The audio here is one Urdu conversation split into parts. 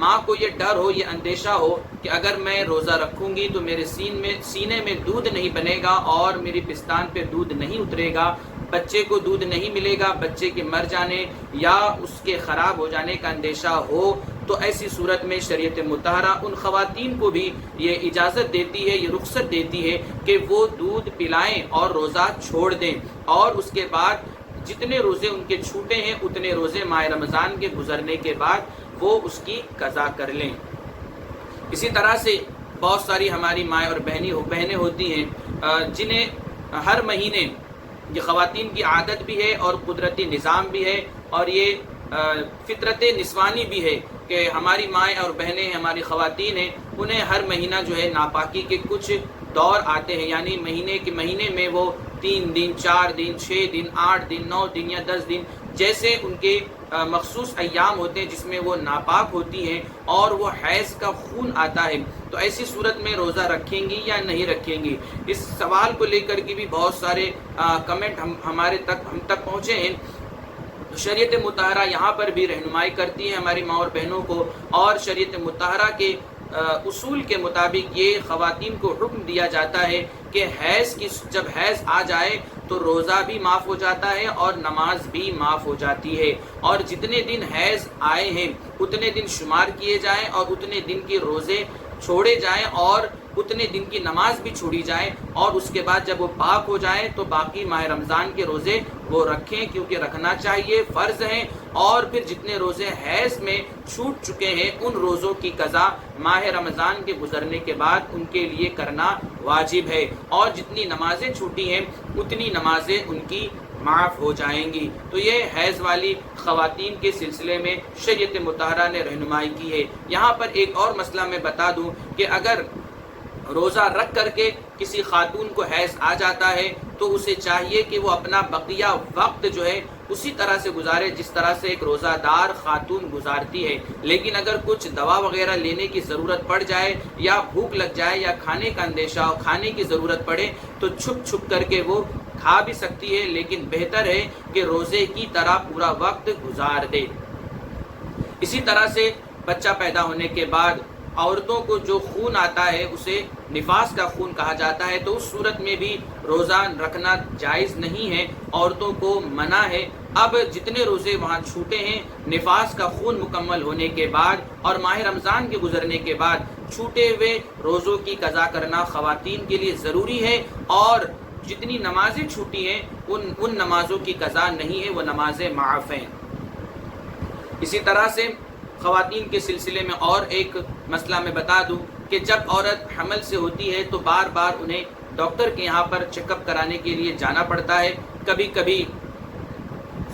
ماں کو یہ ڈر ہو، یہ اندیشہ ہو کہ اگر میں روزہ رکھوں گی تو میرے سینے میں دودھ نہیں بنے گا اور میری پستان پہ دودھ نہیں اترے گا، بچے کو دودھ نہیں ملے گا، بچے کے مر جانے یا اس کے خراب ہو جانے کا اندیشہ ہو، تو ایسی صورت میں شریعت مطہرہ ان خواتین کو بھی یہ اجازت دیتی ہے، یہ رخصت دیتی ہے کہ وہ دودھ پلائیں اور روزہ چھوڑ دیں، اور اس کے بعد جتنے روزے ان کے چھوٹے ہیں اتنے روزے ماہ رمضان کے گزرنے کے بعد وہ اس کی قضا کر لیں۔ اسی طرح سے بہت ساری ہماری مائیں اور بہنیں ہوتی ہیں جنہیں ہر مہینے، یہ خواتین کی عادت بھی ہے اور قدرتی نظام بھی ہے اور یہ فطرت نسوانی بھی ہے کہ ہماری مائیں اور بہنیں، ہماری خواتین ہیں، انہیں ہر مہینہ جو ہے ناپاکی کے کچھ دور آتے ہیں، یعنی مہینے میں وہ 3 دن، 4 دن، 6 دن، 8 دن، 9 دن یا 10 دن جیسے ان کے مخصوص ایام ہوتے ہیں جس میں وہ ناپاک ہوتی ہیں اور وہ حیض کا خون آتا ہے، تو ایسی صورت میں روزہ رکھیں گی یا نہیں رکھیں گی؟ اس سوال کو لے کر کے بھی بہت سارے کمنٹ ہم تک پہنچے ہیں۔ شریعت مطہرہ یہاں پر بھی رہنمائی کرتی ہے ہماری ماں اور بہنوں کو، اور شریعت مطہرہ کے اصول کے مطابق یہ خواتین کو حکم دیا جاتا ہے کہ جب حیض آ جائے تو روزہ بھی معاف ہو جاتا ہے اور نماز بھی معاف ہو جاتی ہے، اور جتنے دن حیض آئے ہیں اتنے دن شمار کیے جائیں اور اتنے دن کے روزے چھوڑے جائیں اور اتنے دن کی نماز بھی چھوڑی جائے، اور اس کے بعد جب وہ پاک ہو جائیں تو باقی ماہ رمضان کے روزے وہ رکھیں، کیونکہ رکھنا چاہیے، فرض ہیں، اور پھر جتنے روزے حیض میں چھوٹ چکے ہیں ان روزوں کی قضا ماہ رمضان کے گزرنے کے بعد ان کے لیے کرنا واجب ہے، اور جتنی نمازیں چھوٹی ہیں اتنی نمازیں ان کی معاف ہو جائیں گی۔ تو یہ حیض والی خواتین کے سلسلے میں شریعت مطہرہ نے رہنمائی کی ہے۔ یہاں پر ایک اور مسئلہ میں بتا دوں کہ اگر روزہ رکھ کر کے کسی خاتون کو حیض آ جاتا ہے تو اسے چاہیے کہ وہ اپنا بقیہ وقت جو ہے اسی طرح سے گزارے جس طرح سے ایک روزہ دار خاتون گزارتی ہے، لیکن اگر کچھ دوا وغیرہ لینے کی ضرورت پڑ جائے یا بھوک لگ جائے یا کھانے کا اندیشہ ہو، کھانے کی ضرورت پڑے تو چھپ کر کے وہ کھا بھی سکتی ہے، لیکن بہتر ہے کہ روزے کی طرح پورا وقت گزار دے۔ اسی طرح سے بچہ پیدا ہونے کے بعد عورتوں کو جو خون آتا ہے اسے نفاس کا خون کہا جاتا ہے، تو اس صورت میں بھی روزہ رکھنا جائز نہیں ہے، عورتوں کو منع ہے۔ اب جتنے روزے وہاں چھوٹے ہیں نفاس کا خون مکمل ہونے کے بعد اور ماہ رمضان کے گزرنے کے بعد چھوٹے ہوئے روزوں کی قضا کرنا خواتین کے لیے ضروری ہے، اور جتنی نمازیں چھوٹی ہیں ان نمازوں کی قضا نہیں ہے، وہ نمازیں معاف ہیں۔ اسی طرح سے خواتین کے سلسلے میں اور ایک مسئلہ میں بتا دوں کہ جب عورت حمل سے ہوتی ہے تو بار بار انہیں ڈاکٹر کے یہاں پر چیک اپ کرانے کے لیے جانا پڑتا ہے، کبھی کبھی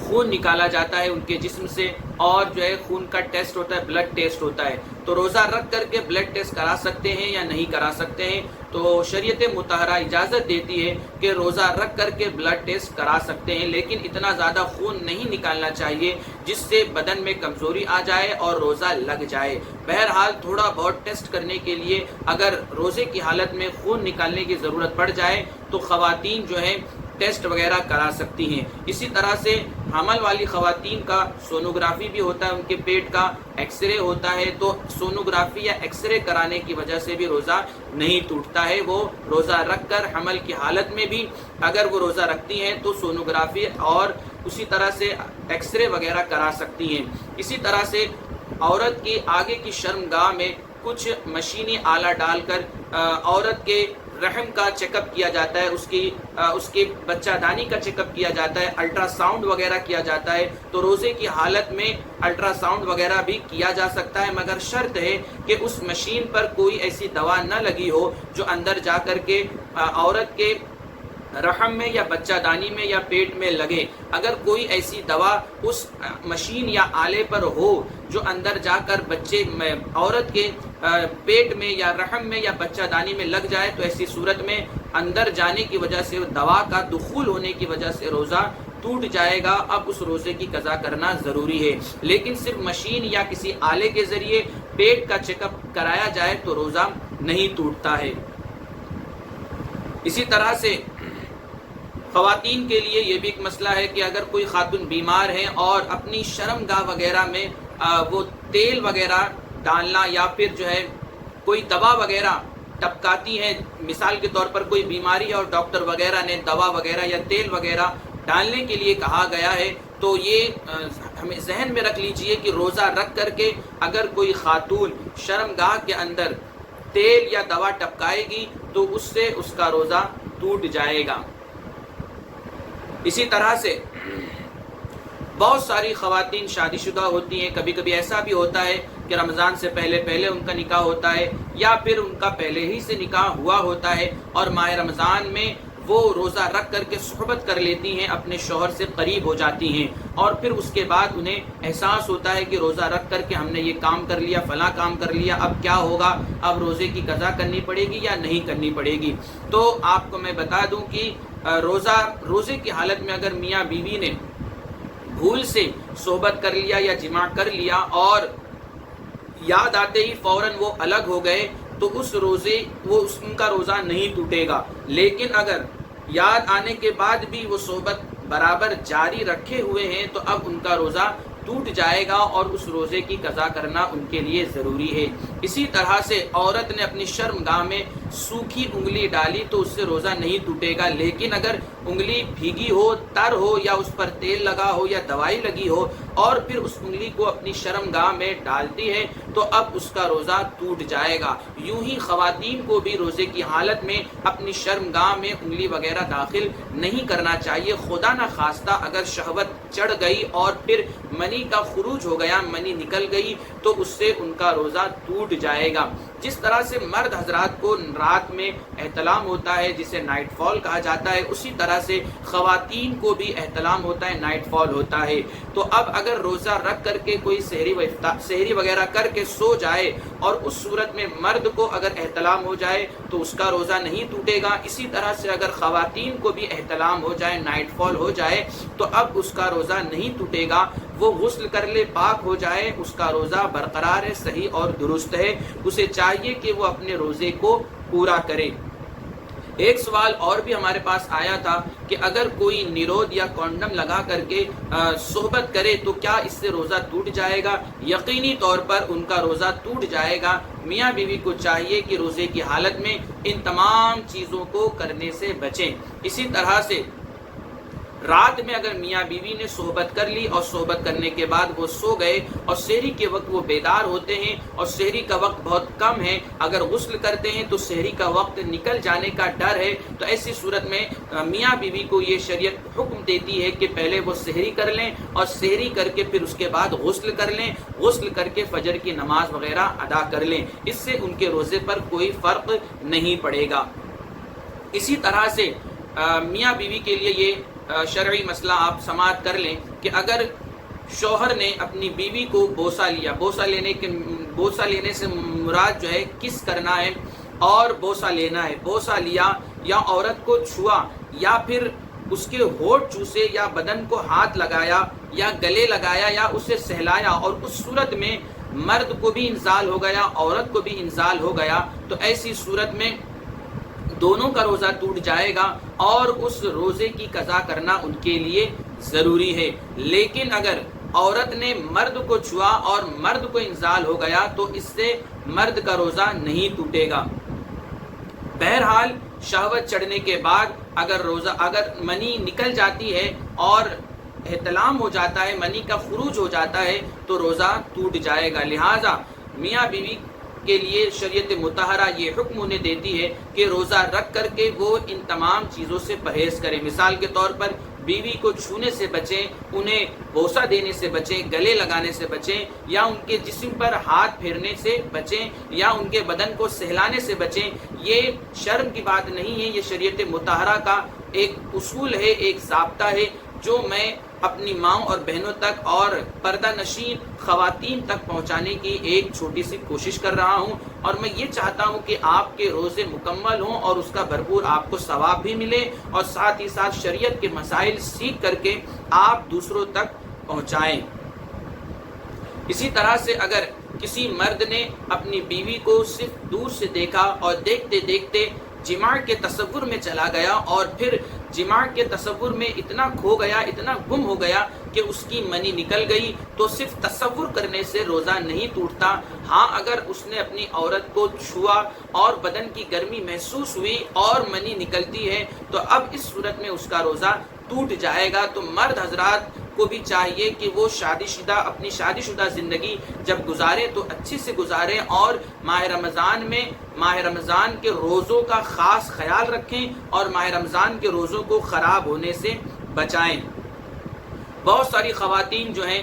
خون نکالا جاتا ہے ان کے جسم سے، اور جو ہے خون کا ٹیسٹ ہوتا ہے، بلڈ ٹیسٹ ہوتا ہے، تو روزہ رکھ کر کے بلڈ ٹیسٹ کرا سکتے ہیں یا نہیں کرا سکتے ہیں؟ تو شریعت مطہرہ اجازت دیتی ہے کہ روزہ رکھ کر کے بلڈ ٹیسٹ کرا سکتے ہیں، لیکن اتنا زیادہ خون نہیں نکالنا چاہیے جس سے بدن میں کمزوری آ جائے اور روزہ لگ جائے۔ بہرحال تھوڑا بہت ٹیسٹ کرنے کے لیے اگر روزے کی حالت میں خون نکالنے کی ضرورت پڑ جائے تو خواتین جو ہیں ٹیسٹ وغیرہ کرا سکتی ہیں۔ اسی طرح سے حمل والی خواتین کا سونوگرافی بھی ہوتا ہے، ان کے پیٹ کا ایکس رے ہوتا ہے، تو سونوگرافی یا ایکس رے کرانے کی وجہ سے بھی روزہ نہیں ٹوٹتا ہے۔ وہ روزہ رکھ کر حمل کی حالت میں بھی اگر وہ روزہ رکھتی ہیں تو سونوگرافی اور اسی طرح سے ایکس رے وغیرہ کرا سکتی ہیں۔ اسی طرح سے عورت کی آگے کی شرمگاہ میں کچھ مشینی آلہ ڈال کر عورت کے رحم کا چیک اپ کیا جاتا ہے، اس کی بچہ دانی کا چیک اپ کیا جاتا ہے، الٹرا ساؤنڈ وغیرہ کیا جاتا ہے، تو روزے کی حالت میں الٹرا ساؤنڈ وغیرہ بھی کیا جا سکتا ہے، مگر شرط ہے کہ اس مشین پر کوئی ایسی دوا نہ لگی ہو جو اندر جا کر کے عورت کے رحم میں یا بچہ دانی میں یا پیٹ میں لگے۔ اگر کوئی ایسی دوا اس مشین یا آلے پر ہو جو اندر جا کر عورت کے پیٹ میں یا رحم میں یا بچہ دانی میں لگ جائے تو ایسی صورت میں اندر جانے کی وجہ سے، دوا کا دخول ہونے کی وجہ سے روزہ ٹوٹ جائے گا۔ اب اس روزے کی قضا کرنا ضروری ہے، لیکن صرف مشین یا کسی آلے کے ذریعے پیٹ کا چیک اپ کرایا جائے تو روزہ نہیں ٹوٹتا ہے۔ اسی طرح سے خواتین کے لیے یہ بھی ایک مسئلہ ہے کہ اگر کوئی خاتون بیمار ہیں اور اپنی شرمگاہ وغیرہ میں وہ تیل وغیرہ ڈالنا یا پھر جو ہے کوئی دوا وغیرہ ٹپکاتی ہیں، مثال کے طور پر کوئی بیماری ہے اور ڈاکٹر وغیرہ نے دوا وغیرہ یا تیل وغیرہ ڈالنے کے لیے کہا گیا ہے، تو یہ ہمیں ذہن میں رکھ لیجئے کہ روزہ رکھ کر کے اگر کوئی خاتون شرمگاہ کے اندر تیل یا دوا ٹپکائے گی تو اس سے اس کا روزہ ٹوٹ جائے گا۔ اسی طرح سے بہت ساری خواتین شادی شدہ ہوتی ہیں، کبھی کبھی ایسا بھی ہوتا ہے کہ رمضان سے پہلے ان کا نکاح ہوتا ہے یا پھر ان کا پہلے ہی سے نکاح ہوا ہوتا ہے اور ماہ رمضان میں وہ روزہ رکھ کر کے صحبت کر لیتی ہیں، اپنے شوہر سے قریب ہو جاتی ہیں، اور پھر اس کے بعد انہیں احساس ہوتا ہے کہ روزہ رکھ کر کے ہم نے یہ کام کر لیا، فلاں کام کر لیا، اب کیا ہوگا، اب روزے کی قضا کرنی پڑے گی یا نہیں کرنی پڑے گی۔ تو آپ کو میں بتا دوں کہ روزے کی حالت میں اگر میاں بیوی نے بھول سے صحبت کر لیا یا جماع کر لیا اور یاد آتے ہی فوراً وہ الگ ہو گئے تو ان کا روزہ نہیں ٹوٹے گا، لیکن اگر یاد آنے کے بعد بھی وہ صحبت برابر جاری رکھے ہوئے ہیں تو اب ان کا روزہ ٹوٹ جائے گا اور اس روزے کی قضا کرنا ان کے لیے ضروری ہے۔ اسی طرح سے عورت نے اپنی شرمگاہ میں سوکھی انگلی ڈالی تو اس سے روزہ نہیں ٹوٹے گا، لیکن اگر انگلی بھیگی ہو، تر ہو یا اس پر تیل لگا ہو یا دوائی لگی ہو اور پھر اس انگلی کو اپنی شرمگاہ میں ڈالتی ہے تو اب اس کا روزہ ٹوٹ جائے گا۔ یوں ہی خواتین کو بھی روزے کی حالت میں اپنی شرمگاہ میں انگلی وغیرہ داخل نہیں کرنا چاہیے۔ خدا نہ خواستہ اگر شہوت چڑھ گئی اور پھر منی کا خروج ہو گیا، منی نکل گئی تو اس سے ان کا روزہ ٹوٹ جائے گا۔ جس طرح سے مرد حضرات کو رات میں احتلام ہوتا ہے جسے نائٹ فال کہا جاتا ہے، اسی طرح سے خواتین کو بھی احتلام ہوتا ہے، نائٹ فال ہوتا ہے۔ تو اب اگر روزہ رکھ کر کے کوئی سحری وغیرہ کر کے سو جائے اور اس صورت میں مرد کو اگر احتلام ہو جائے تو اس کا روزہ نہیں ٹوٹے گا۔ اسی طرح سے اگر خواتین کو بھی احتلام ہو جائے، نائٹ فال ہو جائے تو اب اس کا روزہ نہیں ٹوٹے گا، وہ غسل کر لے، پاک ہو جائے، اس کا روزہ برقرار ہے، صحیح اور درست ہے، اسے چاہیے کہ وہ اپنے روزے کو پورا کرے۔ ایک سوال اور بھی ہمارے پاس آیا تھا کہ اگر کوئی نیرود یا کونڈم لگا کر کے صحبت کرے تو کیا اس سے روزہ ٹوٹ جائے گا؟ یقینی طور پر ان کا روزہ ٹوٹ جائے گا۔ میاں بیوی کو چاہیے کہ روزے کی حالت میں ان تمام چیزوں کو کرنے سے بچیں۔ اسی طرح سے رات میں اگر میاں بیوی نے صحبت کر لی اور صحبت کرنے کے بعد وہ سو گئے اور سحری کے وقت وہ بیدار ہوتے ہیں اور سحری کا وقت بہت کم ہے، اگر غسل کرتے ہیں تو سحری کا وقت نکل جانے کا ڈر ہے، تو ایسی صورت میں میاں بیوی کو یہ شریعت حکم دیتی ہے کہ پہلے وہ سحری کر لیں اور سحری کر کے پھر اس کے بعد غسل کر لیں، غسل کر کے فجر کی نماز وغیرہ ادا کر لیں، اس سے ان کے روزے پر کوئی فرق نہیں پڑے گا۔ اسی طرح سے میاں بیوی کے لیے یہ شرعی مسئلہ آپ سماعت کر لیں کہ اگر شوہر نے اپنی بیوی کو بوسہ لیا، بوسہ لینے سے مراد جو ہے کس کرنا ہے اور بوسہ لینا ہے، بوسہ لیا یا عورت کو چھوا یا پھر اس کے ہونٹ چوسے یا بدن کو ہاتھ لگایا یا گلے لگایا یا اسے سہلایا اور اس صورت میں مرد کو بھی انزال ہو گیا، عورت کو بھی انزال ہو گیا، تو ایسی صورت میں دونوں کا روزہ ٹوٹ جائے گا اور اس روزے کی قضا کرنا ان کے لیے ضروری ہے۔ لیکن اگر عورت نے مرد کو چھوا اور مرد کو انزال ہو گیا تو اس سے مرد کا روزہ نہیں ٹوٹے گا۔ بہرحال شہوت چڑھنے کے بعد اگر منی نکل جاتی ہے اور احتلام ہو جاتا ہے، منی کا خروج ہو جاتا ہے تو روزہ ٹوٹ جائے گا۔ لہٰذا میاں بیوی کے لیے شریعت مطہرہ یہ حکم انہیں دیتی ہے کہ روزہ رکھ کر کے وہ ان تمام چیزوں سے پرہیز کریں۔ مثال کے طور پر بیوی کو چھونے سے بچیں، انہیں بوسہ دینے سے بچیں، گلے لگانے سے بچیں یا ان کے جسم پر ہاتھ پھیرنے سے بچیں یا ان کے بدن کو سہلانے سے بچیں۔ یہ شرم کی بات نہیں ہے، یہ شریعت مطہرہ کا ایک اصول ہے، ایک ضابطہ ہے جو میں اپنی ماں اور بہنوں تک اور پردہ نشین خواتین تک پہنچانے کی ایک چھوٹی سی کوشش کر رہا ہوں، اور میں یہ چاہتا ہوں کہ آپ کے روزے مکمل ہوں اور اس کا بھرپور آپ کو ثواب بھی ملے اور ساتھ ہی ساتھ شریعت کے مسائل سیکھ کر کے آپ دوسروں تک پہنچائیں۔ اسی طرح سے اگر کسی مرد نے اپنی بیوی کو صرف دور سے دیکھا اور دیکھتے دیکھتے جماع کے تصور میں چلا گیا اور پھر جماع کے تصور میں اتنا کھو گیا، اتنا گم ہو گیا کہ اس کی منی نکل گئی، تو صرف تصور کرنے سے روزہ نہیں ٹوٹتا۔ ہاں اگر اس نے اپنی عورت کو چھوا اور بدن کی گرمی محسوس ہوئی اور منی نکلتی ہے تو اب اس صورت میں اس کا روزہ ٹوٹ جائے گا۔ تو مرد حضرات کو بھی چاہیے کہ وہ اپنی شادی شدہ زندگی جب گزارے تو اچھے سے گزارے اور ماہ رمضان کے روزوں کا خاص خیال رکھیں اور ماہ رمضان کے روزوں کو خراب ہونے سے بچائیں۔ بہت ساری خواتین جو ہیں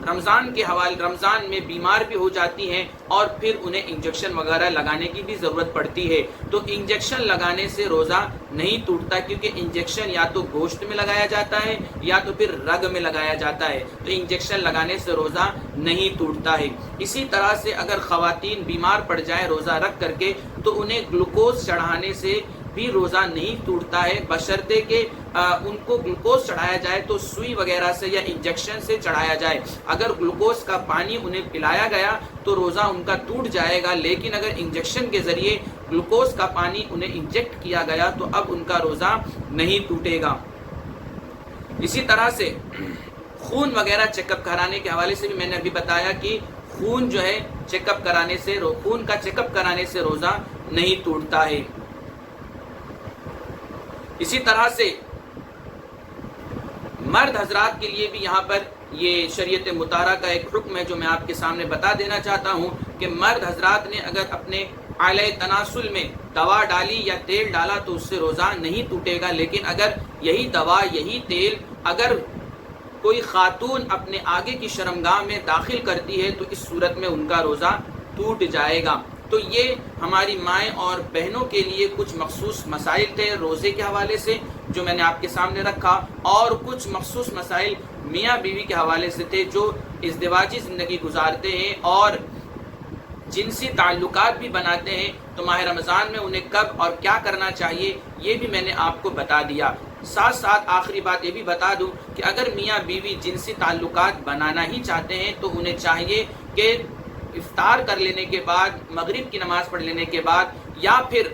رمضان میں بیمار بھی ہو جاتی ہیں اور پھر انہیں انجیکشن وغیرہ لگانے کی بھی ضرورت پڑتی ہے، تو انجیکشن لگانے سے روزہ نہیں ٹوٹتا، کیونکہ انجیکشن یا تو گوشت میں لگایا جاتا ہے یا تو پھر رگ میں لگایا جاتا ہے، تو انجیکشن لگانے سے روزہ نہیں ٹوٹتا ہے۔ اسی طرح سے اگر خواتین بیمار پڑ جائیں روزہ رکھ کر کے تو انہیں گلوکوز چڑھانے سے بھی روزہ نہیں ٹوٹتا ہے، بشرطے کہ ان کو گلوکوز چڑھایا جائے تو سوئی وغیرہ سے یا انجیکشن سے چڑھایا جائے۔ اگر گلوکوز کا پانی انہیں پلایا گیا تو روزہ ان کا ٹوٹ جائے گا، لیکن اگر انجیکشن کے ذریعے گلوکوز کا پانی انہیں انجیکٹ کیا گیا تو اب ان کا روزہ نہیں ٹوٹے گا۔ اسی طرح سے خون وغیرہ چیک اپ کرانے کے حوالے سے بھی میں نے ابھی بتایا کہ خون جو ہے خون کا چیک اپ کرانے سے روزہ نہیں ٹوٹتا ہے۔ اسی طرح سے مرد حضرات کے لیے بھی یہاں پر یہ شریعت مطہرہ کا ایک حکم ہے جو میں آپ کے سامنے بتا دینا چاہتا ہوں کہ مرد حضرات نے اگر اپنے اعلی تناسل میں دوا ڈالی یا تیل ڈالا تو اس سے روزہ نہیں ٹوٹے گا، لیکن اگر یہی دوا یہی تیل اگر کوئی خاتون اپنے آگے کی شرمگاہ میں داخل کرتی ہے تو اس صورت میں ان کا روزہ ٹوٹ جائے گا۔ تو یہ ہماری مائیں اور بہنوں کے لیے کچھ مخصوص مسائل تھے روزے کے حوالے سے جو میں نے آپ کے سامنے رکھا، اور کچھ مخصوص مسائل میاں بیوی کے حوالے سے تھے جو ازدواجی زندگی گزارتے ہیں اور جنسی تعلقات بھی بناتے ہیں، تو ماہ رمضان میں انہیں کب اور کیا کرنا چاہیے یہ بھی میں نے آپ کو بتا دیا۔ ساتھ ساتھ آخری بات یہ بھی بتا دوں کہ اگر میاں بیوی جنسی تعلقات بنانا ہی چاہتے ہیں تو انہیں چاہیے کہ افطار کر لینے کے بعد، مغرب کی نماز پڑھ لینے کے بعد، یا پھر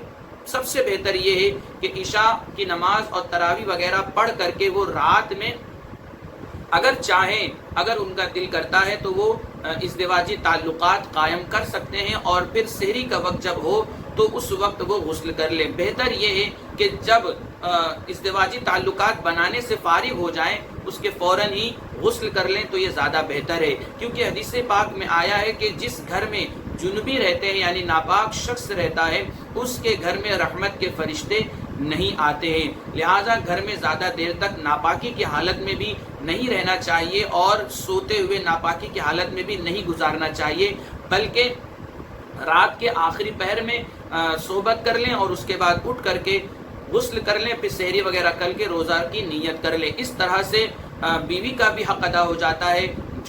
سب سے بہتر یہ ہے کہ عشاء کی نماز اور تراویح وغیرہ پڑھ کر کے وہ رات میں اگر چاہیں، اگر ان کا دل کرتا ہے تو وہ ازدواجی تعلقات قائم کر سکتے ہیں، اور پھر سحری کا وقت جب ہو تو اس وقت وہ غسل کر لیں۔ بہتر یہ ہے کہ جب ازدواجی تعلقات بنانے سے فارغ ہو جائیں اس کے فوراً ہی غسل کر لیں تو یہ زیادہ بہتر ہے، کیونکہ حدیث پاک میں آیا ہے کہ جس گھر میں جنبی رہتے ہیں یعنی ناپاک شخص رہتا ہے اس کے گھر میں رحمت کے فرشتے نہیں آتے ہیں، لہٰذا گھر میں زیادہ دیر تک ناپاکی کی حالت میں بھی نہیں رہنا چاہیے اور سوتے ہوئے ناپاکی کی حالت میں بھی نہیں گزارنا چاہیے، بلکہ رات کے آخری پہر میں صحبت کر لیں اور اس کے بعد اٹھ کر کے غسل کر لیں، پھر سحری وغیرہ کر کے روزہ کی نیت کر لیں۔ اس طرح سے بیوی کا بھی حق ادا ہو جاتا ہے،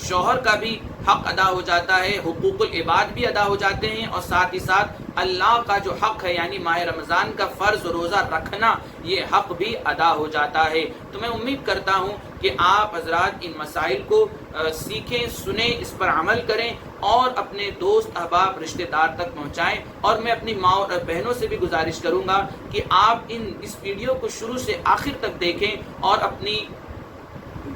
شوہر کا بھی حق ادا ہو جاتا ہے، حقوق العباد بھی ادا ہو جاتے ہیں، اور ساتھ ہی ساتھ اللہ کا جو حق ہے یعنی ماہ رمضان کا فرض روزہ رکھنا یہ حق بھی ادا ہو جاتا ہے۔ تو میں امید کرتا ہوں کہ آپ حضرات ان مسائل کو سیکھیں، سنیں، اس پر عمل کریں اور اپنے دوست احباب رشتہ دار تک پہنچائیں، اور میں اپنی ماں اور بہنوں سے بھی گزارش کروں گا کہ آپ اس ویڈیو کو شروع سے آخر تک دیکھیں اور اپنی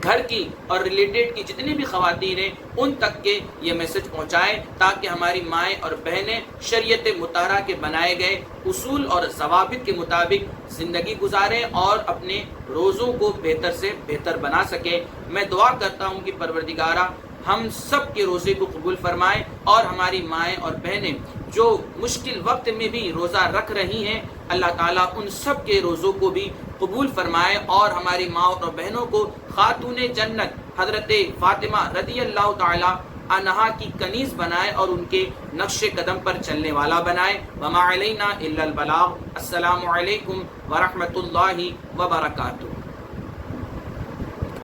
گھر کی اور ریلیٹڈ کی جتنی بھی خواتین ہیں ان تک کے یہ میسج پہنچائیں تاکہ ہماری مائیں اور بہنیں شریعت مطہرہ کے بنائے گئے اصول اور ضوابط کے مطابق زندگی گزاریں اور اپنے روزوں کو بہتر سے بہتر بنا سکیں۔ میں دعا کرتا ہوں کہ پروردگارہ ہم سب کے روزے کو قبول فرمائے اور ہماری مائیں اور بہنیں جو مشکل وقت میں بھی روزہ رکھ رہی ہیں اللہ تعالیٰ ان سب کے روزوں کو بھی قبول فرمائے اور ہماری ماں اور بہنوں کو خاتون جنت حضرت فاطمہ رضی اللہ تعالیٰ عنہا کی کنیز بنائے اور ان کے نقش قدم پر چلنے والا بنائے۔ وما علینا الا البلاغ۔ السلام علیکم ورحمۃ اللہ وبرکاتہ۔